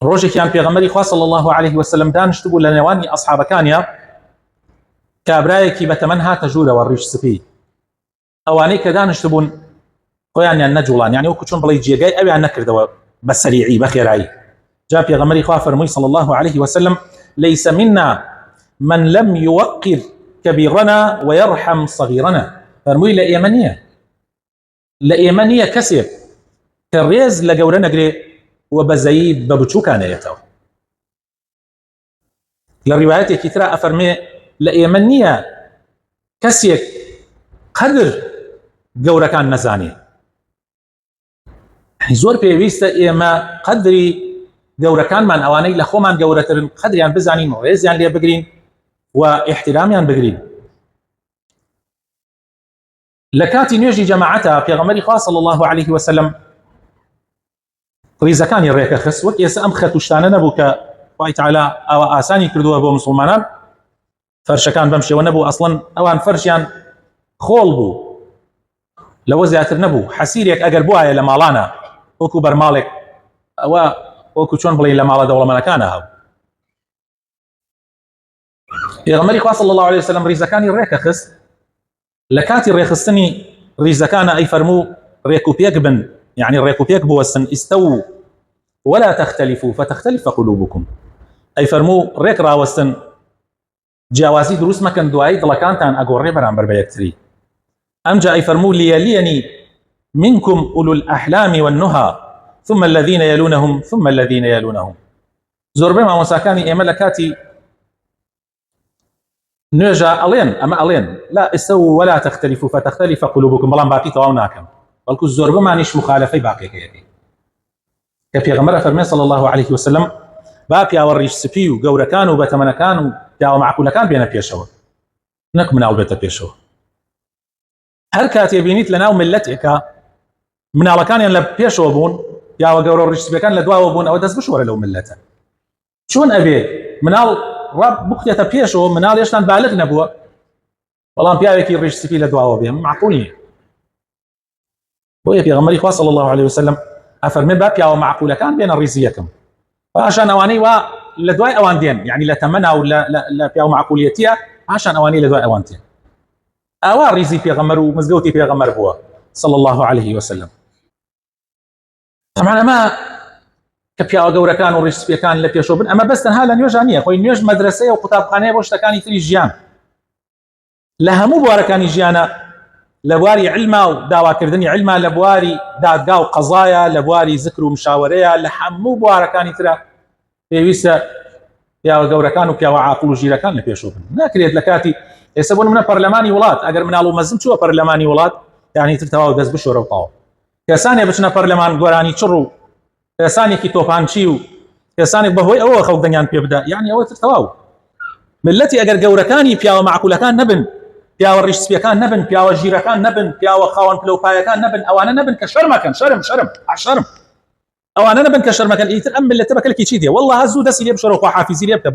ڕۆژێکیان پێغەمبەری خوا صلی الله عليه وسلم دانیشت بوو لە نێوانی ئەصحابەکانیە کابرایەکی بەتەمەن هاتە ژوورەوە ڕیش سپی ئەوانەی کە دانیشت بوون خۆیانیان نەجوڵان یعنی وەکو چۆن بڵێ جێگای ئەویان نەکردەوە بە سەریعی بە خێرایی جا پێغەمبەری خوا فەرمووی صلی الله عليه وسلم ليس منا من لم يوقر كبيرنا ويرحم صغيرنا فەرمووی لە ئێمە نییە کەسێک کە ڕێز لە گەورە نەگرێ و بەزەیی بە بچووکانەیەتەوە. لە ڕیوایەتێکی ترا ئەفەرمێ لە ئێمە نییە کەسێک قەدر گەورەکان نەزانێ. زۆر پێویستە ئێمە قەدری گەورەکانمان ئەوانەی لە خۆمان گەورەترن قەدریان بزانین و ڕێزیان لێ بگرین و احترامیان بگرین. لە کاتی نوێژی جەماعەتە پێغەمبەری خوا صلی الله عليه وسلم ڕیزەکانی ڕێکە خست وەک ئێستا ئەم خەت و شتانە نەبوو کە خوای تەعالا ئەوە ئاسانی کردووە بۆ موسڵمانان فەرشەکان بەم شێوە نەبوو ئەسڵەن ئەوان فەرشیان خۆڵ بوو لەوە زیاتر نەبوو حەسیرێک ئەگەر بوایە لە ماڵانە وەکو بەرماڵێک ئەوە وەکو چۆن بڵێن لە ماڵە دەوڵەمەندەکانە هاو. پێغەمبەری خوا صلی الله عليه وسلم ڕیزەکانی ڕێکە خست لە کاتی ڕێخستنی ڕیزەکانە ئەی فەرموو ڕێک و پێک بن يعني ڕێک و پێک بوەستن ئیستەو ولا تختلفوا فتختلف قلوبكم ئەی فەرموو ڕێک ڕاوەستن جیاوازی دروست مەکەن دوایی دڵەکانتان ئەگۆڕێ بەرامبەر بە یەکتری. ئەمجا ئەی فەرموو ليليني منكم أولو الأحلام والنهى ثم الذين يلونهم ثم الذين يلونهم. زۆربەی مامۆساکانی ئێمە لە کاتی نوێژە ئەڵێن ئەمە ئەڵێن لا ئستەو ولا تختلفوا فتختلف قلوبكم بەڵام باقی تەواو ناکەم بەڵکو زۆربەمانیش مخالفەی باقیەکەیەکەی کە پێغەمبەر فەرمێ صلی الله عليه وسلم با پیاوە ڕیش سپی و گەورەکان و بەتەمەنەکان و پیاوە معقولەکان بێنە پێشەوە نەک مناڵ بێتە پێشەوە. هەر کاتێ بینیت لە ناو ملەتێکە مناڵەکانیان لە پێشەوە بوون پیاوە گەورە و ڕیش سپیەکان لە دواوە بوون ئەوە دەست بشوەرە لەو ملەتە. چۆن ئەبێ مناڵ ڕاب بخوێتە پێشەوە مناڵ هێشتا بالغ نەبووە بەڵام پیاوێکی ڕیش سپی لە دواوە بێ معقول نییە. بۆیە پێغەمبەری خوا صلی الله عليه وسلم ئەفەرمێ با پیاوە معقولەکان بێنە ڕیزی یەکەم پاشان ئەوانەی وا لە دوای ئەوان دێن یعنی لە تەمەنا و لە پیاوە معقولیەتیە پاشان ئەوانەی لە دوای ئەوان دێن. ئەوا ڕیزی پێغەمبەر و مزگەوتی پێغەمبەر بووە صلی الله عليه وسلم. طبعا ئەمە کە پیاوە گەورەکان و ڕیش سپیەکان لە پێشەوە بن ئەمە بەس تەنها لە نوێژان نییە خۆی نوێژ مەدرسەیە و قوتابخانەیە بۆ شتەکانی تری ژیان لە هەموو بوارەکانی ژیانە لە بواری علما و داواکردنی علما لە بواری دادگا و قەزایە لە بواری زکر و مشاوەرەیە لە هەموو بوارەکانی ترە پێویستە پیاوە گەورەکان و پیاوە عاقڵ و ژیرەکان لە پێشەوە بن. ناکرێت لە کاتی ئێستا بۆ نمونە پەرلەمانی وڵات ئەگەر مناڵ و مەزن چووە پەرلەمانی وڵات یعنی تر تەواو دەست بشۆرە و تاوە. کەسانێک بچنە پەرلەمان گۆرانی چڕ و کەسانێکی تۆپانچی و کەسانێک بەهۆی ئەوە خەڵک دەنگیان پێ بدە یعنی ئەوە تر تەواو. ملەتی ئەگەر گەورەکانی پیاوە معقولەکان نەبن پیاوە ڕیش سپیەکان نەبن پیاوە ژیرەکان نەبن پیاوە خاوەن پلەپایەکان نەبن ئەوانە نەبن کە شەرمەکەن شەرم ئەوانە نەبن کە شەرمەکەن ئیتر ئەم ملەتە بەکەلکی چی دێ والله هەزوو دەستی لێ بشۆرە و خواحافیزی لێ بکە.